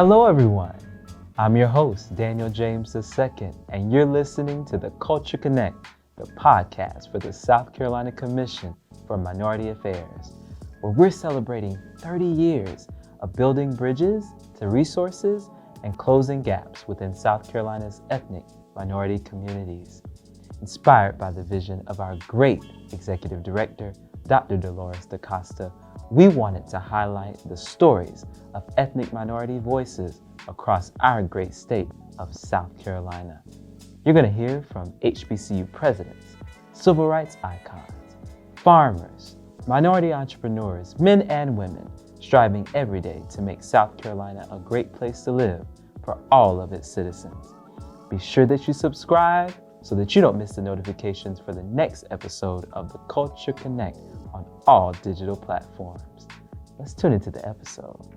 Hello, everyone. I'm your host, Daniel James II, and you're listening to The Culture Connect, the podcast for the South Carolina Commission for Minority Affairs, where we're celebrating 30 years of building bridges to resources and closing gaps within South Carolina's ethnic minority communities. Inspired by the vision of our great Executive Director, Dr. Dolores DaCosta, we wanted to highlight the stories of ethnic minority voices across our great state of South Carolina. You're going to hear from HBCU presidents, civil rights icons, farmers, minority entrepreneurs, men and women, striving every day to make South Carolina a great place to live for all of its citizens. Be sure that you subscribe so that you don't miss the notifications for the next episode of The Culture Connect on all digital platforms. Let's tune into the episode.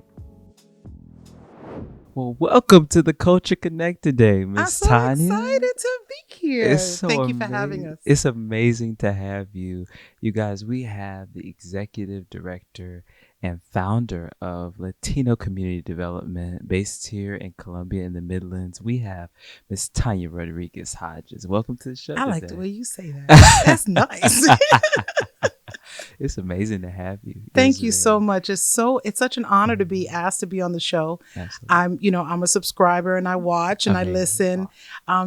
Well, welcome to The Culture Connect today, Miss Tanya. I'm so excited to be here. Thank you for having us. It's amazing to have you. You guys, we have the Executive Director and founder of Latino Community Development based here in Columbia in the Midlands. We have Miss Tanya Rodriguez-Hodges. Welcome to the show I like today. the way you say that. That's nice. It's amazing to have you. Thank you so much. It's such an honor to be asked to be on the show. Absolutely. I'm a subscriber and I watch and I listen.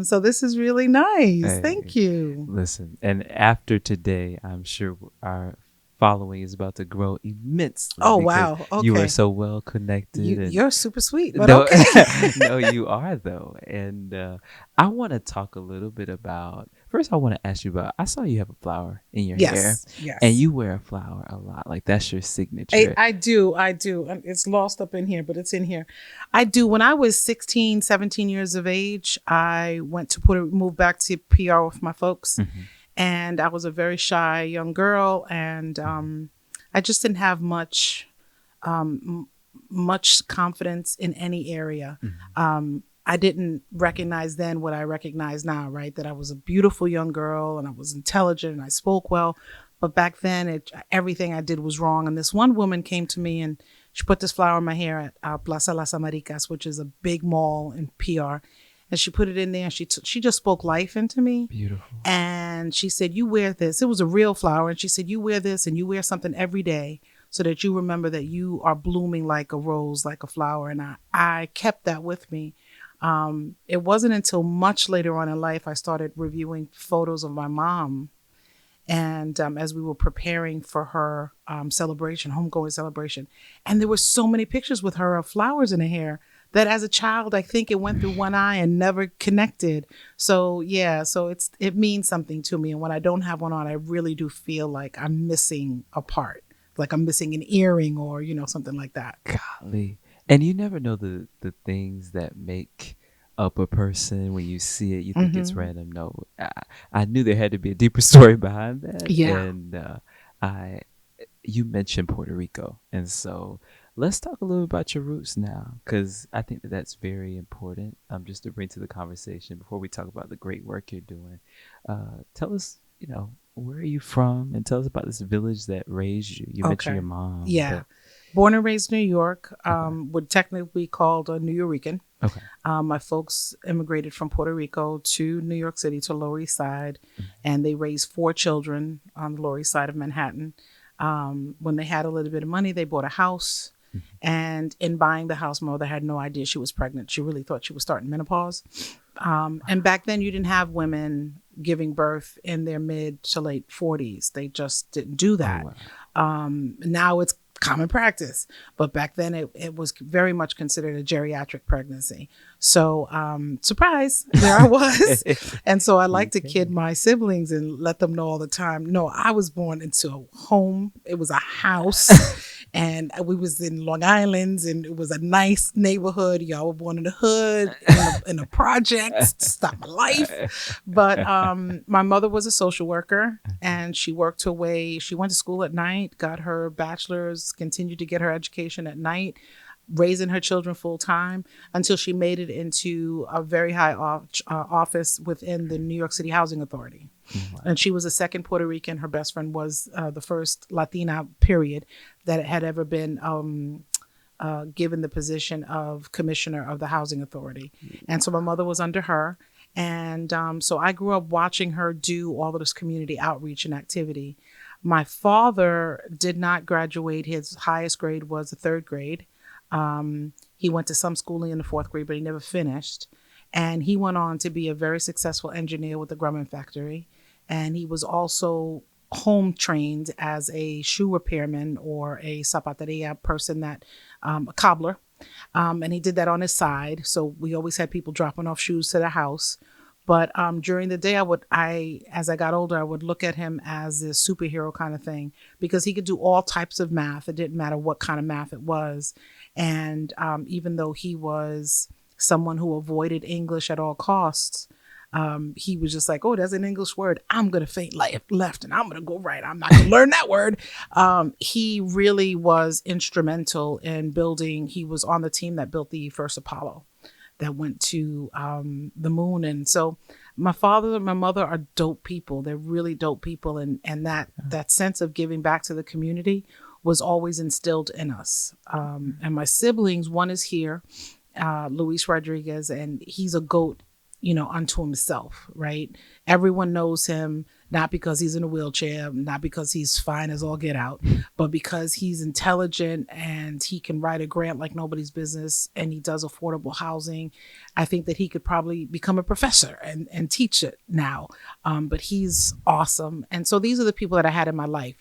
So this is really nice. Hey, thank you. Listen, and after today, I'm sure our following is about to grow immensely. Oh, wow. Okay. You are so well connected. You're super sweet, but no, okay. No, you are though. And I want to talk a little bit about, first I want to ask you about, I saw you have a flower in your hair. Yes. And you wear a flower a lot. Like that's your signature. I do. And it's lost up in here, but it's in here. I do. When I was 16, 17 years of age, I went to move back to PR with my folks. Mm-hmm. And I was a very shy young girl, and I just didn't have much confidence in any area. Mm-hmm. I didn't recognize then what I recognize now, right? That I was a beautiful young girl, and I was intelligent, and I spoke well. But back then, everything I did was wrong. And this one woman came to me, and she put this flower in my hair at Plaza Las Americas, which is a big mall in PR. And she put it in there, and she just spoke life into me. Beautiful. And she said, you wear this. It was a real flower. And she said, you wear this and you wear something every day so that you remember that you are blooming like a rose, like a flower. And I kept that with me. It wasn't until much later on in life I started reviewing photos of my mom. And as we were preparing for her homegoing celebration. And there were so many pictures with her of flowers in her hair that as a child, I think it went through one eye and never connected. So it means something to me. And when I don't have one on, I really do feel like I'm missing a part, like I'm missing an earring or, something like that. Golly. And you never know the things that make up a person. When you see it, you think it's random. No, I knew there had to be a deeper story behind that. Yeah. And you mentioned Puerto Rico. And so let's talk a little about your roots now, because I think that's very important, just to bring to the conversation before we talk about the great work you're doing. Tell us, where are you from? And tell us about this village that raised you. You mentioned your mom. Yeah. Born and raised in New York, would technically be called a New Yorican. Okay. My folks immigrated from Puerto Rico to New York City, to Lower East Side, and they raised 4 children on the Lower East Side of Manhattan. When they had a little bit of money, they bought a house. And in buying the house, my mother had no idea she was pregnant. She really thought she was starting menopause. And back then you didn't have women giving birth in their mid to late 40s. They just didn't do that. Oh, wow. Now it's common practice, but back then it was very much considered a geriatric pregnancy. So surprise, there I was. And so I like to kid my siblings and let them know all the time, no, I was born into a home. It was a house. And we was in Long Island, and it was a nice neighborhood. Y'all were born in the hood, in a project, stop my life. But my mother was a social worker, and she worked her way. She went to school at night, got her bachelor's, continued to get her education at night, raising her children full time until she made it into a very high office within the New York City Housing Authority. Wow. And she was the second Puerto Rican. Her best friend was the first Latina, period, that had ever been given the position of commissioner of the housing authority. And so my mother was under her. And so I grew up watching her do all of this community outreach and activity. My father did not graduate. His highest grade was the third grade. He went to some schooling in the fourth grade, but he never finished. And he went on to be a very successful engineer with the Grumman factory. And he was also home trained as a shoe repairman or a zapateria person, that a cobbler. And he did that on his side. So we always had people dropping off shoes to the house. But during the day, as I got older, I would look at him as this superhero kind of thing, because he could do all types of math. It didn't matter what kind of math it was. And even though he was someone who avoided English at all costs, he was just like, oh, there's an English word. I'm going to faint left and I'm going to go right. I'm not going to learn that word. He really was instrumental in building. He was on the team that built the first Apollo that went to the moon. And so my father and my mother are dope people. They're really dope people. And that sense of giving back to the community was always instilled in us. And my siblings, one is here, Luis Rodriguez, and he's a GOAT, unto himself, right? Everyone knows him, not because he's in a wheelchair, not because he's fine as all get out, but because he's intelligent and he can write a grant like nobody's business, and he does affordable housing. I think that he could probably become a professor and teach it now. But he's awesome. And so these are the people that I had in my life.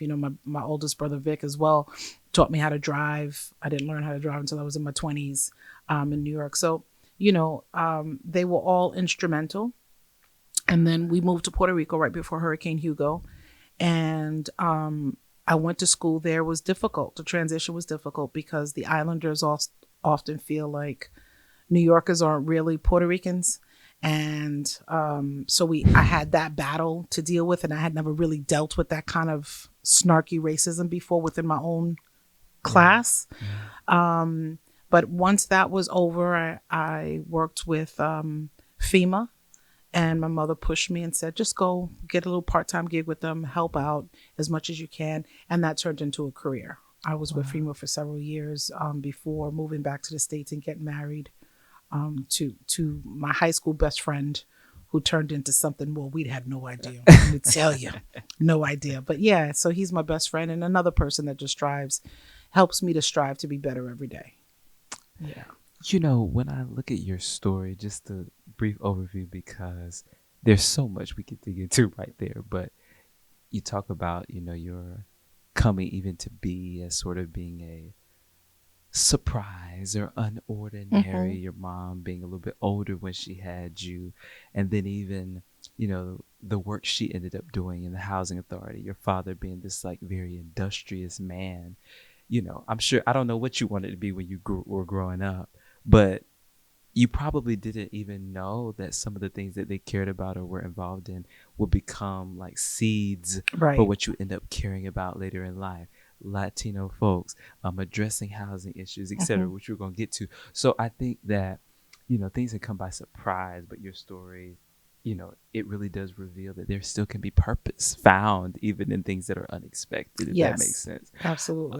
My oldest brother, Vic, as well, taught me how to drive. I didn't learn how to drive until I was in my 20s in New York. So they were all instrumental. And then we moved to Puerto Rico right before Hurricane Hugo. And I went to school there. It was difficult. The transition was difficult because the islanders often feel like New Yorkers aren't really Puerto Ricans. And so I had that battle to deal with, and I had never really dealt with that kind of snarky racism before within my own class. But once that was over, I worked with FEMA, and my mother pushed me and said, just go get a little part-time gig with them, help out as much as you can. And that turned into a career. I was with FEMA for several years before moving back to the States and getting married to my high school best friend, who turned into something, well, we had no idea. Let me tell you, no idea. But yeah, so he's my best friend, and another person that just helps me to strive to be better every day. Yeah. When I look at your story, just a brief overview, because there's so much we could dig into right there, but you talk about, your coming even to be as sort of being a surprise or unordinary, your mom being a little bit older when she had you, and then even, the work she ended up doing in the housing authority, your father being this like very industrious man. I'm sure, I don't know what you wanted to be when you were growing up, but you probably didn't even know that some of the things that they cared about or were involved in would become like seeds for what you end up caring about later in life. Latino folks, addressing housing issues, etc., which we're going to get to. So I think that, things that come by surprise, but your story, it really does reveal that there still can be purpose found even in things that are unexpected, if that makes sense. Absolutely.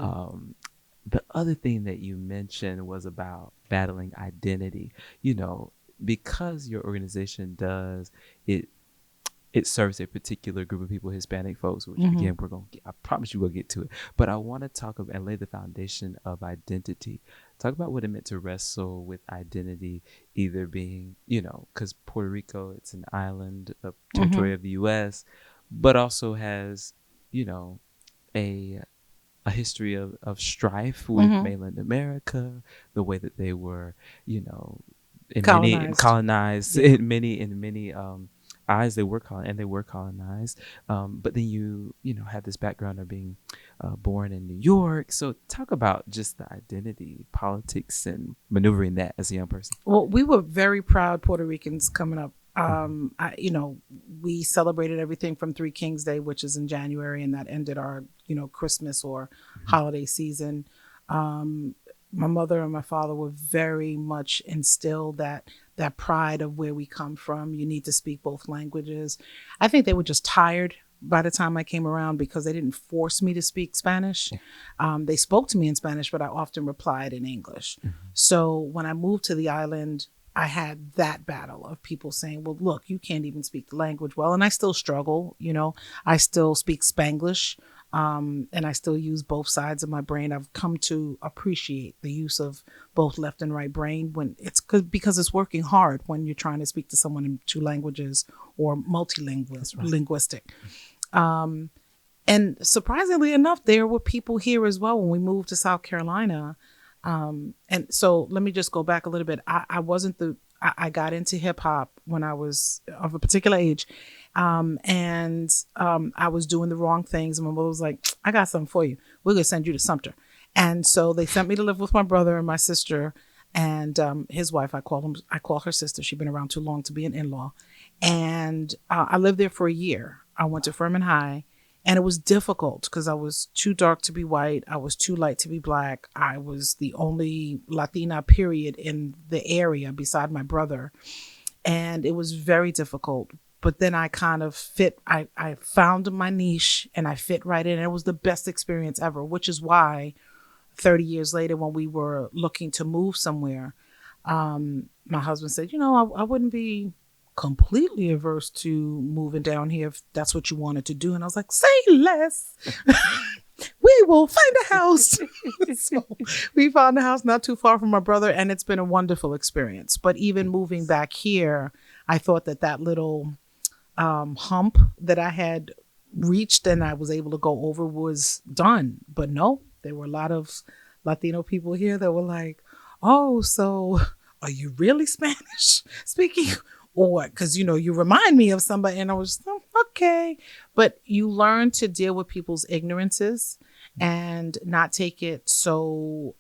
The other thing that you mentioned was about battling identity. Because your organization does it serves a particular group of people, Hispanic folks, which again, I promise you we'll get to it. But I want to talk about and lay the foundation of identity. Talk about what it meant to wrestle with identity, either being, because Puerto Rico, it's an island, a territory of the U.S., but also has, a history of strife with mainland America, the way that they were, colonized in many eyes, they were colonized. But then you have this background of being born in New York. So talk about just the identity politics and maneuvering that as a young person. Well, we were very proud Puerto Ricans coming up. We celebrated everything from Three Kings Day, which is in January, and that ended our, Christmas or holiday season. My mother and my father were very much instilled that pride of where we come from. You need to speak both languages. I think they were just tired by the time I came around because they didn't force me to speak Spanish. They spoke to me in Spanish, but I often replied in English. So when I moved to the island, I had that battle of people saying, well, look, you can't even speak the language well. And I still struggle, I still speak Spanglish. And I still use both sides of my brain. I've come to appreciate the use of both left and right brain because it's working hard when you're trying to speak to someone in two languages or linguistic. And surprisingly enough, there were people here as well when we moved to South Carolina. And so let me just go back a little bit. I got into hip hop when I was of a particular age. And I was doing the wrong things. And my mother was like, I got something for you. We're going to send you to Sumter. And so they sent me to live with my brother and my sister and his wife. I call her sister. She'd been around too long to be an in-law. And I lived there for a year. I went to Furman High. And it was difficult because I was too dark to be white. I was too light to be black. I was the only Latina, period, in the area beside my brother. And it was very difficult. But then I kind of I found my niche and I fit right in. And it was the best experience ever, which is why 30 years later, when we were looking to move somewhere, my husband said, I wouldn't be completely averse to moving down here if that's what you wanted to do. And I was like, say less. We will find a house. So we found a house not too far from my brother, and it's been a wonderful experience. But even moving back here, I thought that little hump that I had reached and I was able to go over was done. But no, there were a lot of Latino people here that were like, oh, so are you really Spanish speaking? Or because, you remind me of somebody, and I was okay. But you learn to deal with people's ignorances and not take it so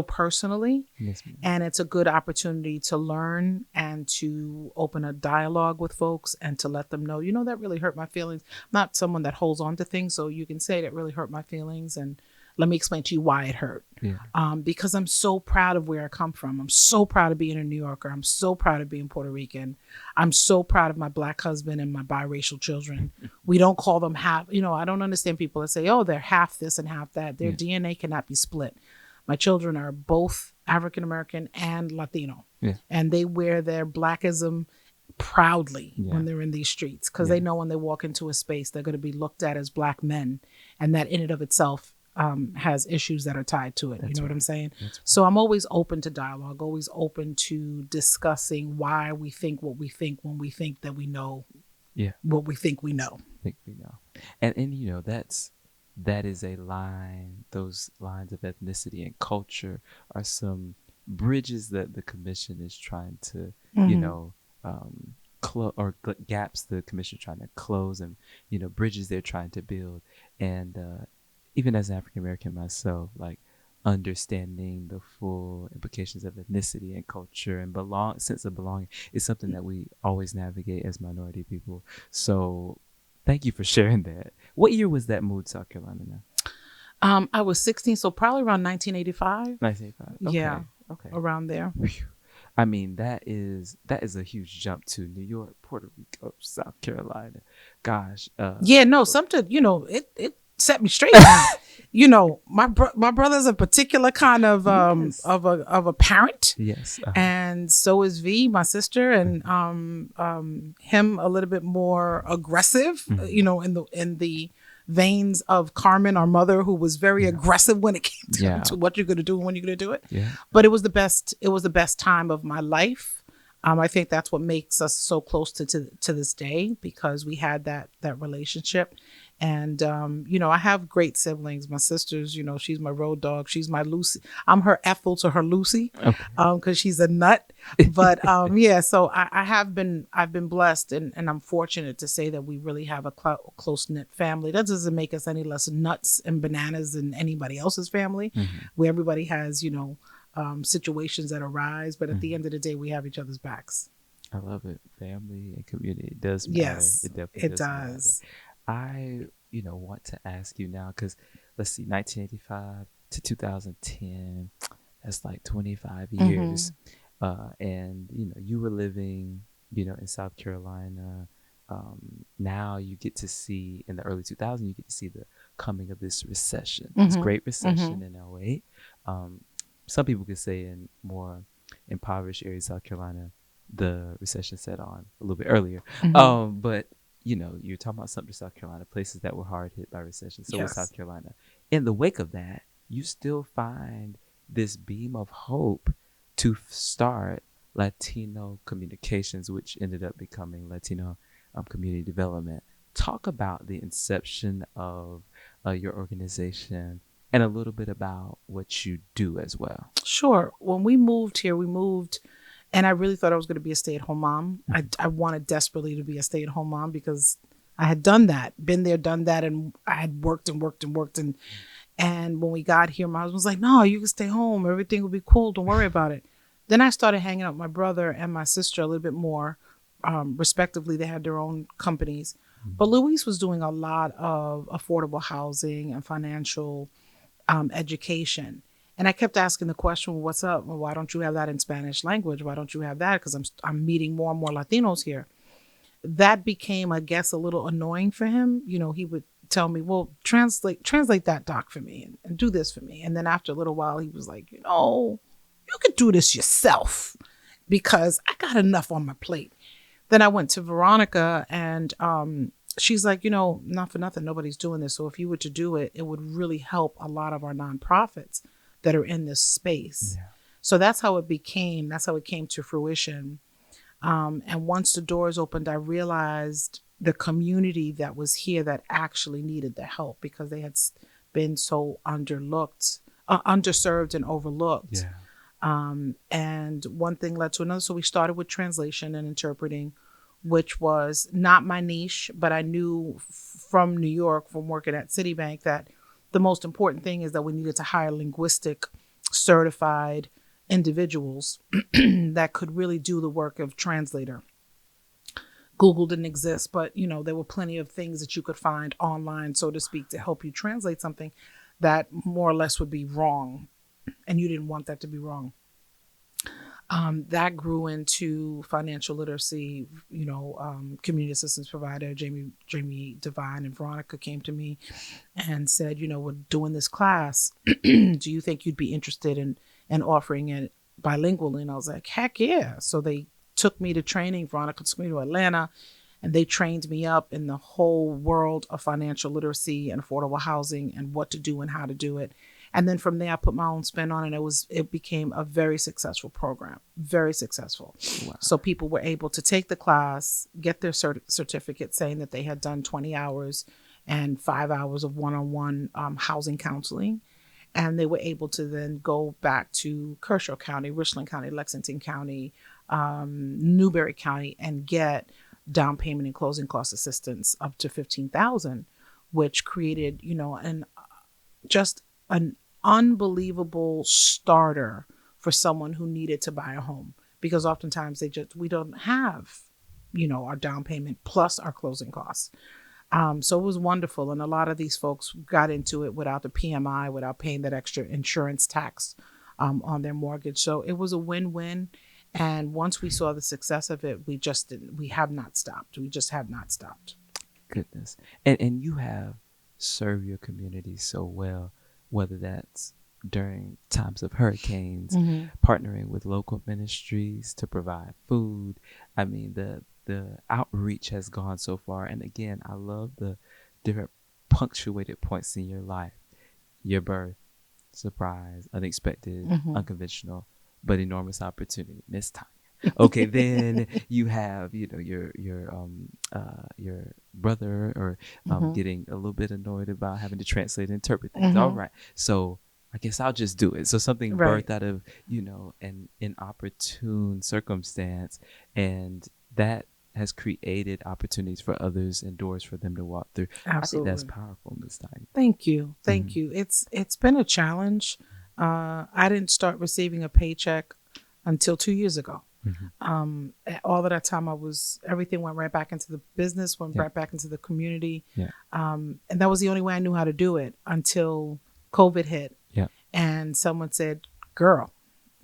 personally. Yes, ma'am. And it's a good opportunity to learn and to open a dialogue with folks and to let them know, that really hurt my feelings. I'm not someone that holds on to things. So you can say that really hurt my feelings. And let me explain to you why it hurt. Yeah. Because I'm so proud of where I come from. I'm so proud of being a New Yorker. I'm so proud of being Puerto Rican. I'm so proud of my Black husband and my biracial children. We don't call them half. I don't understand people that say, oh, they're half this and half that. Their DNA cannot be split. My children are both African American and Latino. Yeah. And they wear their Blackism proudly when they're in these streets because they know when they walk into a space, they're going to be looked at as Black men. And that in and of itself has issues that are tied to it. What I'm saying? Right. So I'm always open to dialogue, always open to discussing why we think what we think when we think that we know what we think we know. And that is a line, those lines of ethnicity and culture are some bridges that the commission is trying to, gaps the commission is trying to close and, bridges they're trying to build. And even as an African American myself, like understanding the full implications of ethnicity and culture and sense of belonging is something that we always navigate as minority people. So thank you for sharing that. What year was that move to South Carolina now? I was 16, so probably around 1985. 1985. Okay. Yeah. Okay. Around there. I mean, that is a huge jump to New York, Puerto Rico, South Carolina. Gosh. Something, it set me straight now. My brother's a particular kind of a parent. Yes. And so is V, my sister, and him a little bit more aggressive, in the veins of Carmen, our mother, who was very aggressive when it came to what you're going to do and when you're going to do it. Yeah. But it was the best time of my life. I think that's what makes us so close to this day, because we had that relationship. And, I have great siblings. My sister's, she's my road dog. She's my Lucy. I'm her Ethel to her Lucy, because she's a nut. But so I've been blessed, and I'm fortunate to say that we really have a close-knit family. That doesn't make us any less nuts and bananas than anybody else's family, where everybody has, situations that arise. But at the end of the day, we have each other's backs. I love it. Family and community. It does matter. Yes, it definitely does. I, want to ask you now, because let's see, 1985 to 2010, that's like 25 years. And, you were living, in South Carolina. now you get to see in the early 2000s, you get to see the coming of this recession, Mm-hmm. this great recession Mm-hmm. in '08. Some people could say in more impoverished areas of South Carolina, the recession set on a little bit earlier. Mm-hmm. But you're talking about Sumter, South Carolina, places that were hard hit by recession. So was South Yes. Carolina. In the wake of that, you still find this beam of hope to start Latino communications, which ended up becoming Latino community development. Talk about the inception of your organization and a little bit about what you do as well. Sure. When we moved here, and I really thought I was going to be a stay-at-home mom. I wanted desperately to be a stay-at-home mom because I had done that, been there, done that, and I had worked and worked and worked. And when we got here, my husband was like, no, you can stay home. Everything will be cool. Don't worry about it. Then I started hanging out with my brother and my sister a little bit more. Respectively, they had their own companies. But Luis was doing a lot of affordable housing and financial education. And I kept asking the question, well, what's up? Well, why don't you have that in Spanish language? Why don't you have that? Because I'm meeting more and more Latinos here. That became, I guess, a little annoying for him. He would tell me, well, translate that doc for me and do this for me. And then after a little while, he was like, you could do this yourself because I got enough on my plate. Then I went to Veronica and she's like, not for nothing, nobody's doing this. So if you were to do it, it would really help a lot of our nonprofits that are in this space. Yeah. So that's how it came to fruition. And once the doors opened, I realized the community that was here that actually needed the help because they had been so underserved and overlooked. Yeah. And one thing led to another. So we started with translation and interpreting, which was not my niche, but I knew from New York, from working at Citibank, that the most important thing is that we needed to hire linguistic certified individuals that could really do the work of translator. Google didn't exist, but there were plenty of things that you could find online, so to speak, to help you translate something that more or less would be wrong. And you didn't want that to be wrong. That grew into financial literacy, community assistance provider, Jamie Devine and Veronica came to me and said, we're doing this class. Do you think you'd be interested in offering it bilingually? And I was like, heck yeah. So they took me to training. Veronica took me to Atlanta and they trained me up in the whole world of financial literacy and affordable housing and what to do and how to do it. And then from there, I put my own spin on it. It became a very successful program, very successful. Wow. So people were able to take the class, get their certificate saying that they had done 20 hours and 5 hours of one-on-one housing counseling. And they were able to then go back to Kershaw County, Richland County, Lexington County, Newberry County, and get down payment and closing cost assistance up to $15,000, which created, an unbelievable starter for someone who needed to buy a home, because oftentimes we don't have, our down payment plus our closing costs. So it was wonderful. And a lot of these folks got into it without the PMI, without paying that extra insurance tax on their mortgage. So it was a win-win. And once we saw the success of it, we have not stopped. We just have not stopped. Goodness. And you have served your community so well, whether that's during times of hurricanes, partnering with local ministries to provide food. I mean, the outreach has gone so far. And again, I love the different punctuated points in your life. Your birth, surprise, unexpected, unconventional, but enormous opportunity. Miss Tanya. Okay, then you have, your brother or getting a little bit annoyed about having to translate and interpret things. All right. So I guess I'll just do it. So something birthed out of, an inopportune circumstance, and that has created opportunities for others and doors for them to walk through. Absolutely. I think that's powerful, Ms. Tanya. Thank you. Thank you. It's been a challenge. I didn't start receiving a paycheck until 2 years ago. All of that time everything went right back into the business, right back into the community. Yeah. And that was the only way I knew how to do it until COVID hit. Yeah. And someone said, girl,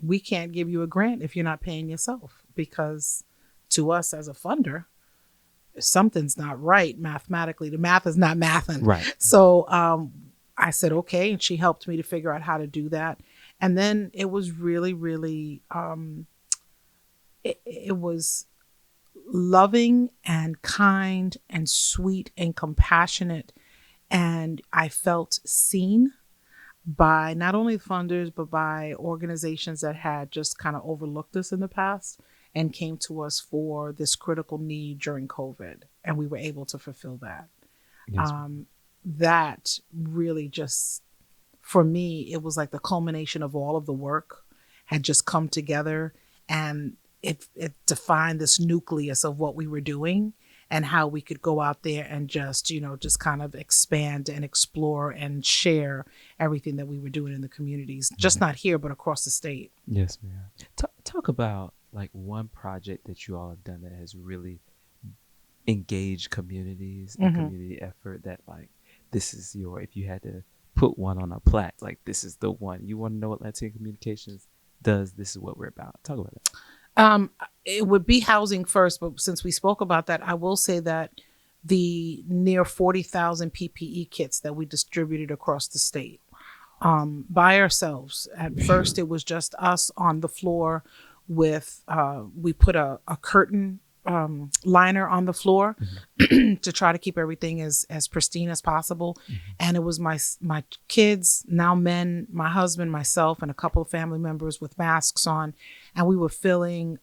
we can't give you a grant if you're not paying yourself, because to us as a funder, something's not right mathematically. The math is not mathing. Right. So I said, okay. And she helped me to figure out how to do that. And then it was really, really, it was loving and kind and sweet and compassionate. And I felt seen by not only funders, but by organizations that had just kind of overlooked us in the past and came to us for this critical need during COVID. And we were able to fulfill that. Yes. That really just, for me, it was like the culmination of all of the work had just come together, and it defined this nucleus of what we were doing and how we could go out there and just, just kind of expand and explore and share everything that we were doing in the communities, just not here, but across the state. Yes, ma'am. Talk about like one project that you all have done that has really engaged communities and community effort, that like, this is if you had to put one on a plaque, like this is the one. You want to know what Latino Communications does, this is what we're about. Talk about that. It would be housing first, but since we spoke about that, I will say that the near 40,000 PPE kits that we distributed across the state by ourselves. At first, it was just us on the floor with, we put a curtain liner on the floor to try to keep everything as pristine as possible. And it was my kids, now men, my husband, myself, and a couple of family members with masks on. And we were filling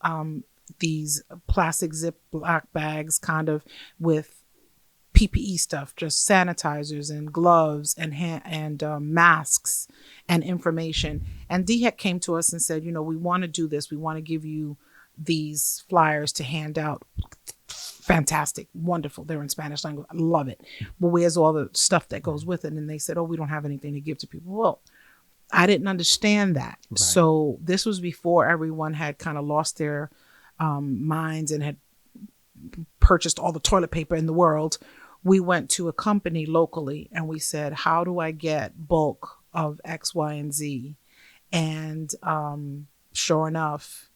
these plastic Ziploc bags kind of with PPE stuff, just sanitizers and gloves and masks and information. And DHEC came to us and said, we want to do this. We want to give you these flyers to hand out. Fantastic, wonderful. They're in Spanish language. I love it. But where's all the stuff that goes with it? And they said, we don't have anything to give to people. Well, I didn't understand that. Right. So this was before everyone had kind of lost their minds and had purchased all the toilet paper in the world. We went to a company locally and we said, how do I get bulk of X, Y, and Z? And sure enough,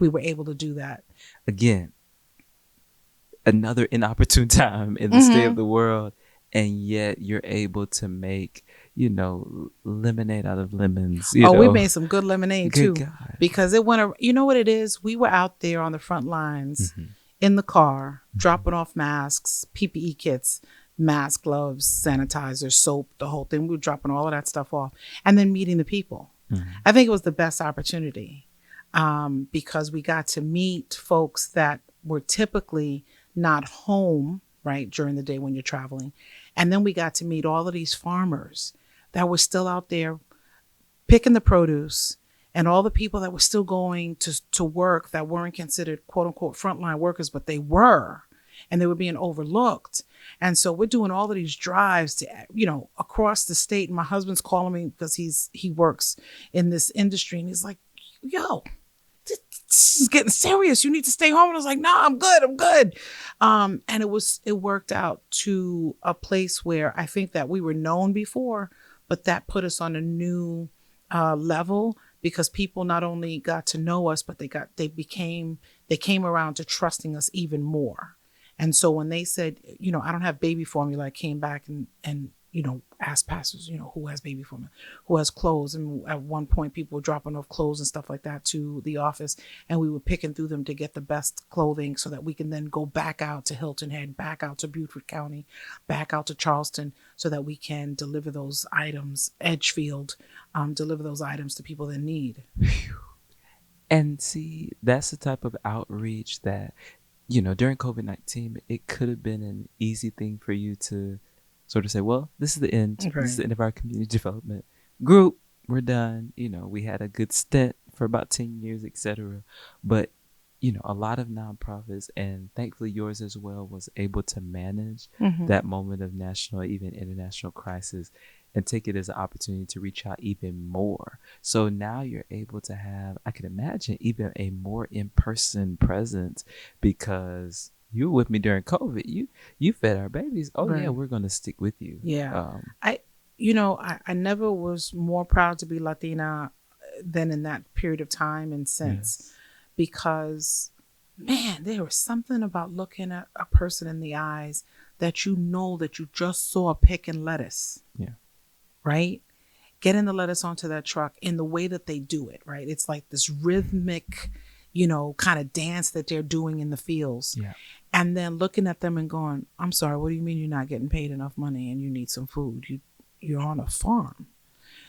we were able to do that. Again, another inopportune time in the state of the world, and yet you're able to make, lemonade out of lemons. We made some good lemonade too. God. Because it went, you know what it is? We were out there on the front lines in the car, dropping off masks, PPE kits, masks, gloves, sanitizer, soap, the whole thing. We were dropping all of that stuff off and then meeting the people. I think it was the best opportunity. Because we got to meet folks that were typically not home, right, during the day when you're traveling. And then we got to meet all of these farmers that were still out there picking the produce, and all the people that were still going to work that weren't considered, quote unquote, frontline workers, but they were, and they were being overlooked. And so we're doing all of these drives to, across the state. And my husband's calling me because he works in this industry, and he's like, yo, this is getting serious. You need to stay home. And I was like, no, I'm good. And it worked out to a place where I think that we were known before, but that put us on a new level, because people not only got to know us, but they came around to trusting us even more. And so when they said, I don't have baby formula, I came back and asked pastors, who has baby formula, who has clothes. And at one point, people were dropping off clothes and stuff like that to the office. And we were picking through them to get the best clothing so that we can then go back out to Hilton Head, back out to Beaufort County, back out to Charleston, so that we can deliver those items, Edgefield, deliver those items to people that need. And see, that's the type of outreach that, during COVID-19, it could have been an easy thing for you to sort of say, well, this is the end. Right. This is the end of our community development group. We're done. We had a good stint for about 10 years, etc. But, a lot of nonprofits, and thankfully yours as well, was able to manage that moment of national, even international crisis, and take it as an opportunity to reach out even more. So now you're able to have, I can imagine, even a more in-person presence, because you were with me during COVID. You fed our babies. Oh, right. Yeah, we're going to stick with you. Yeah. I never was more proud to be Latina than in that period of time and since, because man, there was something about looking at a person in the eyes that you know that you just saw picking lettuce. Yeah. Right? Getting the lettuce onto that truck in the way that they do it, right? It's like this rhythmic, kind of dance that they're doing in the fields. Yeah. And then looking at them and going, I'm sorry, what do you mean you're not getting paid enough money and you need some food? You're on a farm.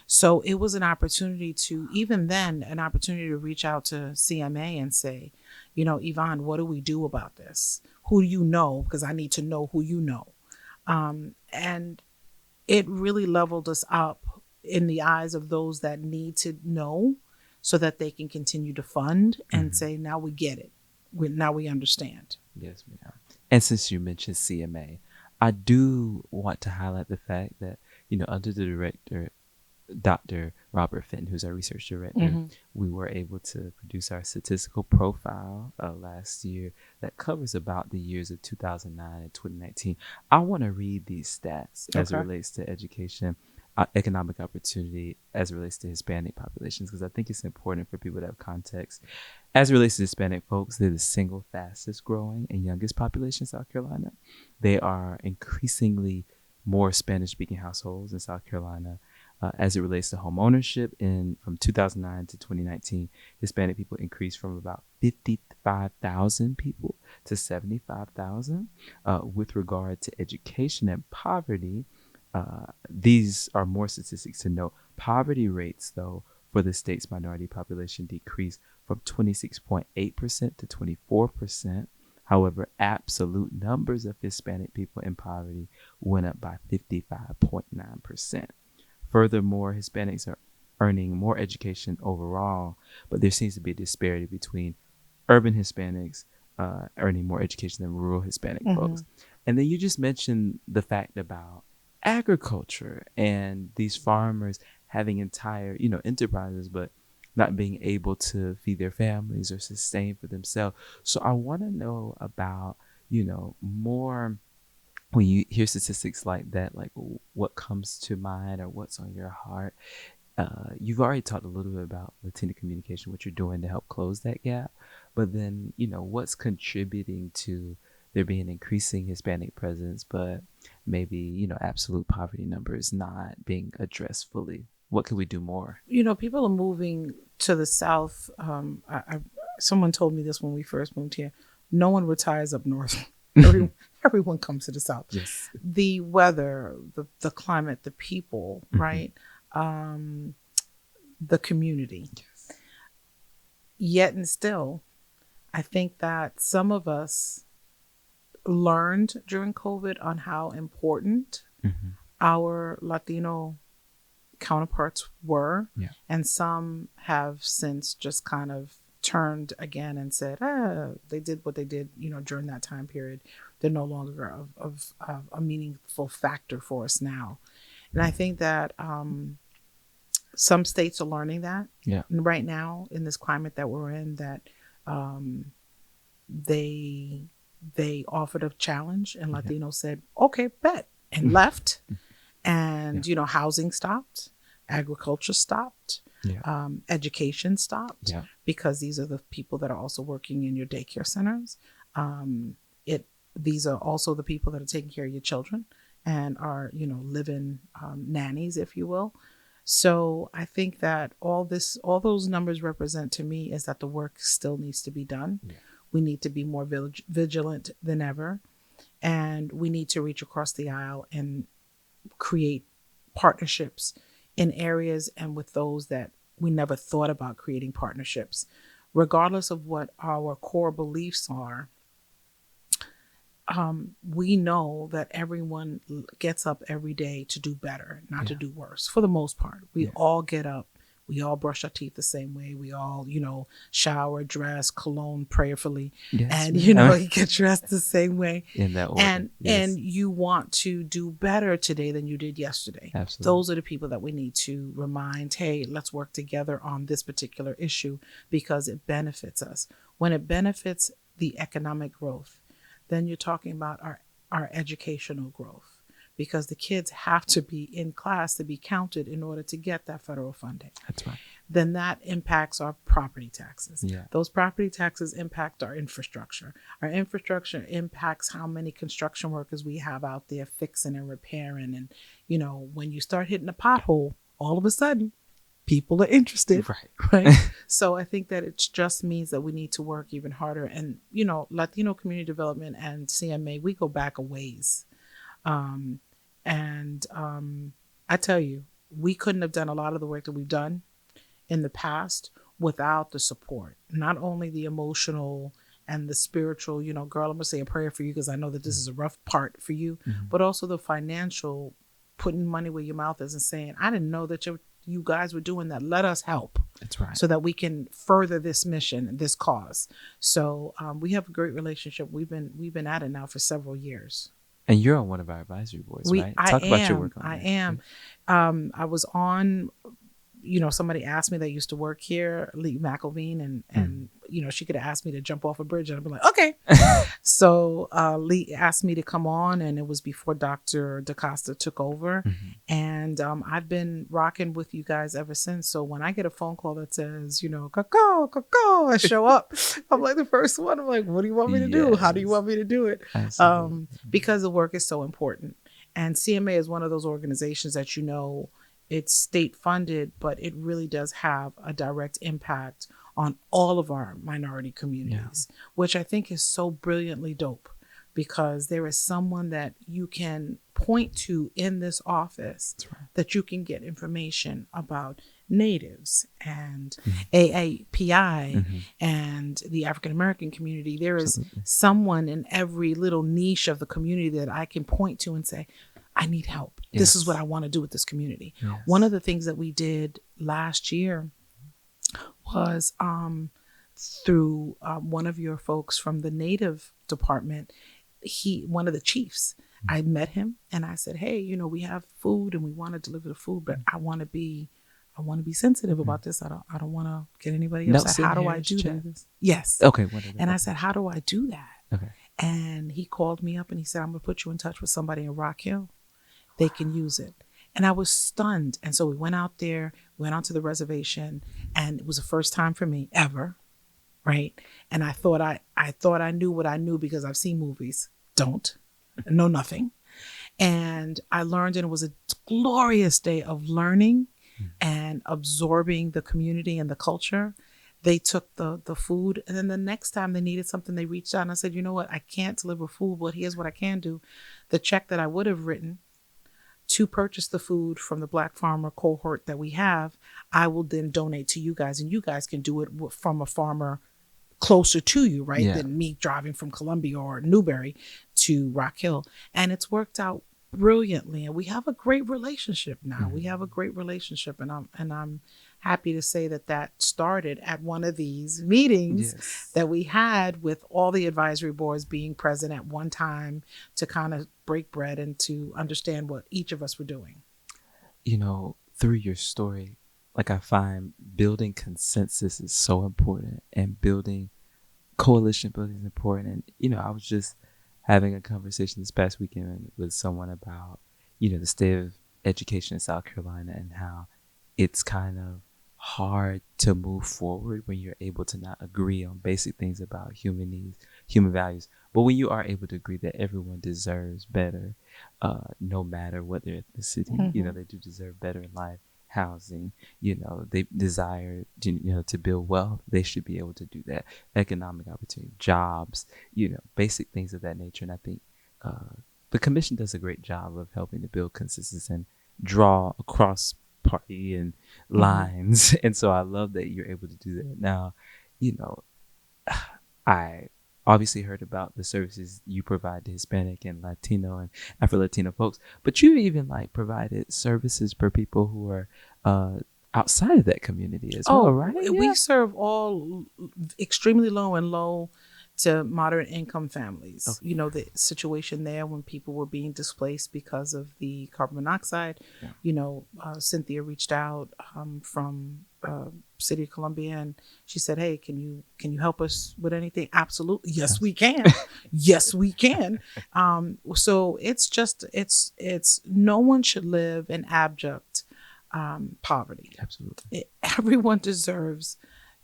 So it was an opportunity to, even then, an opportunity to reach out to CMA and say, Yvonne, what do we do about this? Who do you know? Because I need to know who you know. And it really leveled us up in the eyes of those that need to know so that they can continue to fund and say, now we get it. Now we understand. Yes, ma'am. And since you mentioned CMA, I do want to highlight the fact that, under the director, Dr. Robert Fenton, who's our research director, we were able to produce our statistical profile last year that covers about the years of 2009 and 2019. I want to read these stats as it relates to education, economic opportunity, as it relates to Hispanic populations, because I think it's important for people to have context. As it relates to Hispanic folks, they're the single fastest growing and youngest population in South Carolina. They are increasingly more Spanish-speaking households in South Carolina. As it relates to home ownership, from 2009 to 2019, Hispanic people increased from about 55,000 people to 75,000. With regard to education and poverty, these are more statistics to note. Poverty rates, though, for the state's minority population decreased from 26.8% to 24%. However, absolute numbers of Hispanic people in poverty went up by 55.9%. Furthermore, Hispanics are earning more education overall, but there seems to be a disparity between urban Hispanics earning more education than rural Hispanic folks. And then you just mentioned the fact about agriculture and these farmers having entire, enterprises, but not being able to feed their families or sustain for themselves. So I want to know about, more. When you hear statistics like that, like what comes to mind or what's on your heart? You've already talked a little bit about Latina communication, what you're doing to help close that gap. But then, what's contributing to there being increasing Hispanic presence, but maybe, absolute poverty numbers not being addressed fully? What can we do more? People are moving to the South. Someone told me this when we first moved here. No one retires up north. Everyone comes to the South. Yes. The weather, the climate, the people, right? The community. Yes. Yet and still, I think that some of us learned during COVID on how important our Latino counterparts were. Yeah. And some have since just kind of turned again and said, they did what they did, during that time period. They're no longer of a meaningful factor for us now. And I think that some states are learning that right now in this climate that we're in, that they offered a challenge and Latinos said, okay, bet, and left. And, housing stopped, agriculture stopped. Education stopped because these are the people that are also working in your daycare centers. These are also the people that are taking care of your children and are, living nannies, if you will. So I think that all those numbers represent to me is that the work still needs to be done. We need to be more vigilant than ever. And we need to reach across the aisle and create partnerships in areas and with those that we never thought about creating partnerships. Regardless of what our core beliefs are, we know that everyone gets up every day to do better, not to do worse. For the most part, we all get up. We all brush our teeth the same way. We all, shower, dress, cologne prayerfully, and you get dressed the same way. In that order. And you want to do better today than you did yesterday. Absolutely. Those are the people that we need to remind, hey, let's work together on this particular issue because it benefits us. When it benefits the economic growth, then you're talking about our educational growth, because the kids have to be in class to be counted in order to get that federal funding. That's right. then that impacts our property taxes. Yeah. Those property taxes impact our infrastructure. Our infrastructure impacts how many construction workers we have out there fixing and repairing. And, you know, when you start hitting a pothole, all of a sudden, people are interested. Right. So I think that it just means that we need to work even harder. And, you know, Latino community development and CMA, we go back a ways. I tell you, we couldn't have done a lot of the work that we've done in the past without the support, not only the emotional and the spiritual, you know, girl, I'm gonna say a prayer for you because I know that this is a rough part for you, but also the financial, putting money where your mouth is and saying, I didn't know that you guys were doing that. Let us help. That's right. So that we can further this mission, this cause. So we have a great relationship. We've been at it now for several years. And you're on one of our advisory boards, right? Talk about your work on I that. am. I was on, you know, somebody asked me that used to work here, Lee McElveen, and you know, she could have asked me to jump off a bridge and I'd be like, okay. So Lee asked me to come on, and it was before Dr. DaCosta took over. And I've been rocking with you guys ever since. So when I get a phone call that says, you know, caw, I show up. I'm like the first one. I'm like, what do you want me to do? How do you want me to do it? Because the work is so important. And CMA is one of those organizations that, you know, it's state funded, but it really does have a direct impact on all of our minority communities, which I think is so brilliantly dope, because there is someone that you can point to in this office that you can get information about natives and AAPI and the African American community. There is someone in every little niche of the community that I can point to and say, I need help. This is what I want to do with this community. One of the things that we did last year was through one of your folks from the Native department, one of the chiefs, I met him and I said, hey, you know, we have food and we want to deliver the food, but I want to be sensitive about this. I don't want to get anybody upset. How do I do that? Yes. Okay. And I said, how do I do that? Okay. And he called me up and he said, I'm going to put you in touch with somebody in Rock Hill. They can use it. And I was stunned. And so we went out there, went onto the reservation, and it was the first time for me ever, right? And I thought I knew what I knew because I've seen movies. Don't. Know nothing. And I learned, and it was a glorious day of learning and absorbing the community and the culture. They took the food, and then the next time they needed something, they reached out and I said, you know what? I can't deliver food, but here's what I can do. The check that I would have written to purchase the food from the Black farmer cohort that we have, I will then donate to you guys, and you guys can do it from a farmer closer to you, right? Than me driving from Columbia or Newberry to Rock Hill. And it's worked out brilliantly, and we have a great relationship now. We have a great relationship, and I'm happy to say that started at one of these meetings that we had with all the advisory boards being present at one time to kind of break bread and to understand what each of us were doing. You know, through your story, like, I find building consensus is so important, and building coalition building is important. And, you know, I was just having a conversation this past weekend with someone about, you know, the state of education in South Carolina and how it's kind of hard to move forward when you're able to not agree on basic things about human needs, human values. But when you are able to agree that everyone deserves better, no matter what their ethnicity, you know, they do deserve better in life, housing, you know, they desire, you know, to build wealth, they should be able to do that. Economic opportunity, jobs, you know, basic things of that nature. And I think the commission does a great job of helping to build consensus and draw across party and lines. And so I love that you're able to do that. Now, you know, I obviously heard about the services you provide to Hispanic and Latino and Afro-Latino folks, but you've even like provided services for people who are outside of that community as well, right? We serve all extremely low and low to moderate income families. Okay. You know, the situation there when people were being displaced because of the carbon monoxide, you know, Cynthia reached out from City of Columbia, and she said, hey, can you help us with anything? Absolutely. Yes, we can. Yes, we can. So it's no one should live in abject poverty. Absolutely. Everyone deserves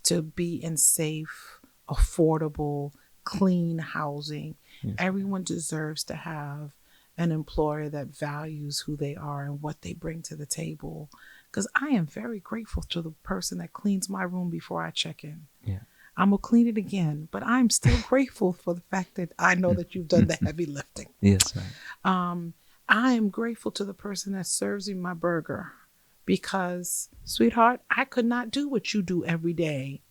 to be in safe, affordable, clean housing. Yes. Everyone deserves to have an employer that values who they are and what they bring to the table. Because I am very grateful to the person that cleans my room before I check in. Yeah. I'm going to clean it again, but I'm still grateful for the fact that I know that you've done the heavy lifting. Yes, right. I am grateful to the person that serves me my burger because, sweetheart, I could not do what you do every day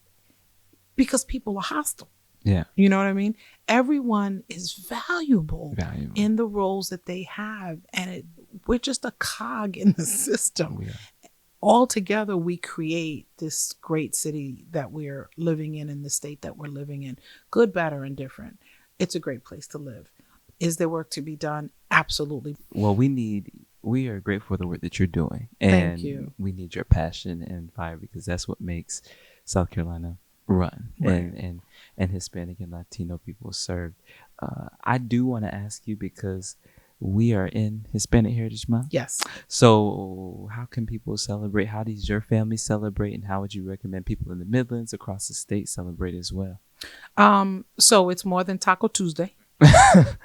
because people are hostile. Yeah. You know what I mean? Everyone is valuable. In the roles that they have. And we're just a cog in the system. All together, we create this great city that we're living in the state that we're living in. Good, bad, or indifferent. It's a great place to live. Is there work to be done? Absolutely. Well, we are grateful for the work that you're doing. And Thank you. We need your passion and fire because that's what makes South Carolina run. Right. And Hispanic and Latino people served. I do want to ask you because we are in Hispanic Heritage Month. Yes. So how can people celebrate? How does your family celebrate? And how would you recommend people in the Midlands across the state celebrate as well? So it's more than Taco Tuesday.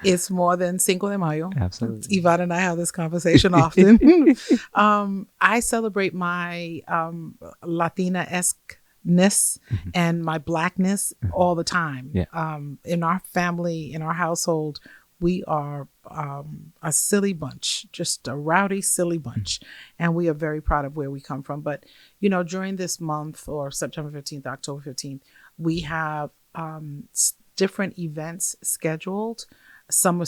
It's more than Cinco de Mayo. Absolutely. Yvonne and I have this conversation often. I celebrate my Latina-esque-ness and my Blackness all the time. Yeah. In our family, in our household, we are a silly bunch, just a rowdy, silly bunch. And we are very proud of where we come from. But, during this month or September 15th, October 15th, we have different events scheduled. Some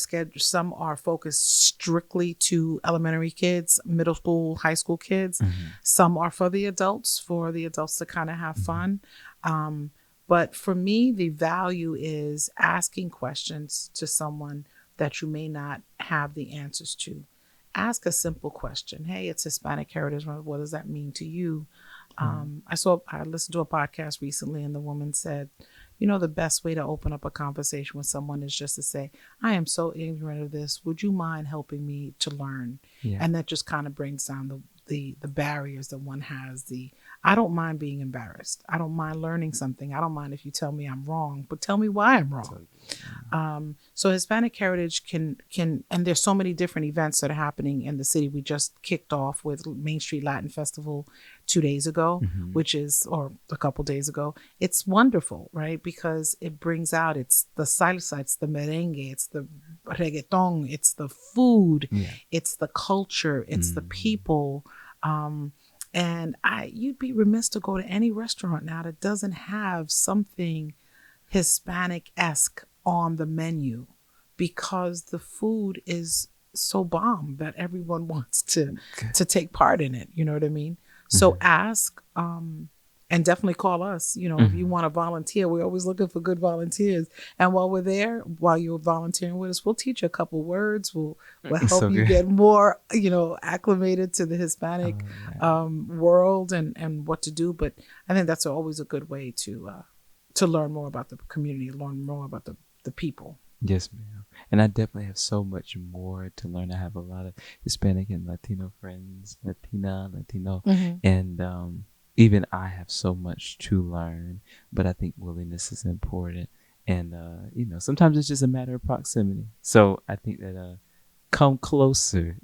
are focused strictly to elementary kids, middle school, high school kids. Some are for the adults to kind of have fun. But for me, the value is asking questions to someone that you may not have the answers to. Ask a simple question. Hey, it's Hispanic Heritage Month. What does that mean to you? I listened to a podcast recently and the woman said, the best way to open up a conversation with someone is just to say, I am so ignorant of this. Would you mind helping me to learn? Yeah. And that just kind of brings down the barriers that one has. I don't mind being embarrassed. I don't mind learning something. I don't mind if you tell me I'm wrong, but tell me why I'm wrong. So Hispanic Heritage can, and there's so many different events that are happening in the city. We just kicked off with Main Street Latin Festival 2 days ago, or a couple days ago. It's wonderful, right? Because it brings out, it's the salsa, it's the merengue, it's the reggaeton, it's the food, it's the culture, it's the people. And you'd be remiss to go to any restaurant now that doesn't have something Hispanic-esque on the menu because the food is so bomb that everyone wants to take part in it. You know what I mean? So ask, and definitely call us. If you want to volunteer, we're always looking for good volunteers. And while we're there, while you're volunteering with us, we'll teach you a couple words. We'll help you get more, acclimated to the Hispanic world and what to do. But I think that's always a good way to learn more about the community, learn more about the people. Yes, ma'am. And I definitely have so much more to learn. I have a lot of Hispanic and Latino friends, Latino, and even I have so much to learn, but I think willingness is important. And, sometimes it's just a matter of proximity. So I think that come closer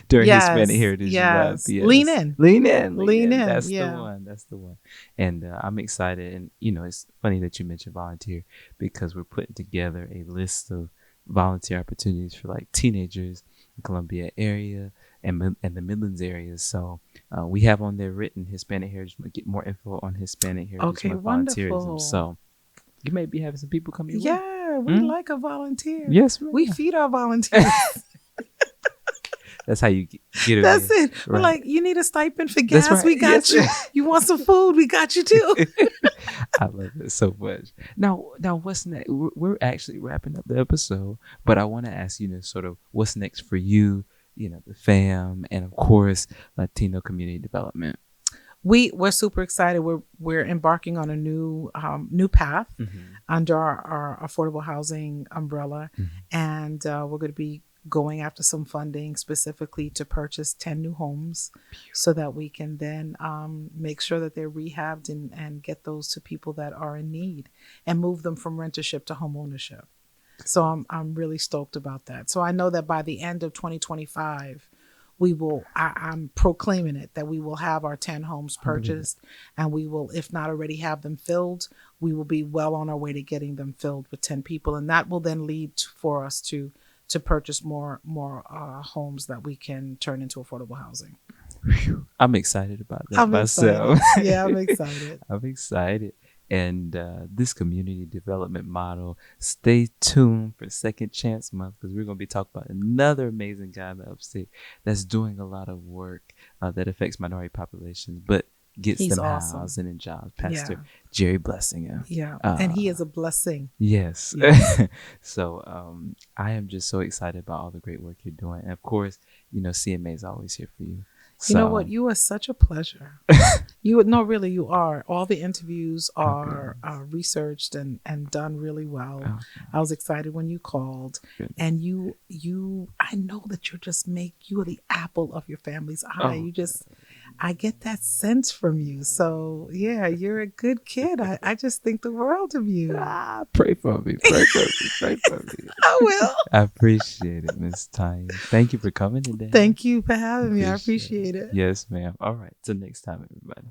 during Hispanic Heritage Month. Yes. Lean in. That's the one. And I'm excited. And, it's funny that you mentioned volunteer because we're putting together a list of volunteer opportunities for like teenagers in Columbia area and the Midlands area. So we have on there written Hispanic Heritage Month. Get more info on Hispanic Heritage Month volunteerism. So you may be having some people come your way. Yeah, we like a volunteer. Yes, ma'am. We feed our volunteers. That's how you get it. That's it. Right. We're like, you need a stipend for gas? Right. We got you. You want some food? We got you too. I love it so much. Now, what's next? We're actually wrapping up the episode, but I want to ask you, sort of what's next for you, the fam, and of course, Latino community development. We're super excited. We're embarking on a new path under our affordable housing umbrella, and we're going to be going after some funding specifically to purchase 10 new homes so that we can then make sure that they're rehabbed and get those to people that are in need and move them from rentership to home ownership. So I'm really stoked about that. So I know that by the end of 2025, I'm proclaiming it, that we will have our 10 homes purchased, and we will, if not already have them filled, we will be well on our way to getting them filled with 10 people. And that will then lead for us to purchase more homes that we can turn into affordable housing. I'm excited about that myself. Excited. Yeah, I'm excited. I'm excited. And this community development model, stay tuned for Second Chance Month, because we're going to be talking about another amazing guy in the upstate that's doing a lot of work that affects minority populations, but gets He's them awesome. housing and jobs. Pastor Jerry Blessinger. Yeah, and he is a blessing. Yes. Yeah. So I am just so excited about all the great work you're doing. And of course, CMA is always here for you. You know what? You are such a pleasure. You are. All the interviews are researched and done really well. Okay. I was excited when you called. Good. And I know that you are the apple of your family's eye. I get that sense from you. So yeah, you're a good kid. I just think the world of you. Pray for me. Pray for me. I will. I appreciate it, Miss Tanya. Thank you for coming today. Thank you for having me. I appreciate it. Yes, ma'am. All right. Till next time, everybody.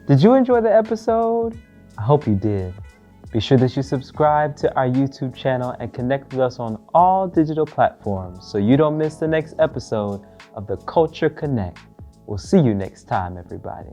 Did you enjoy the episode? I hope you did. Be sure that you subscribe to our YouTube channel and connect with us on all digital platforms so you don't miss the next episode of the Culture Connect. We'll see you next time, everybody.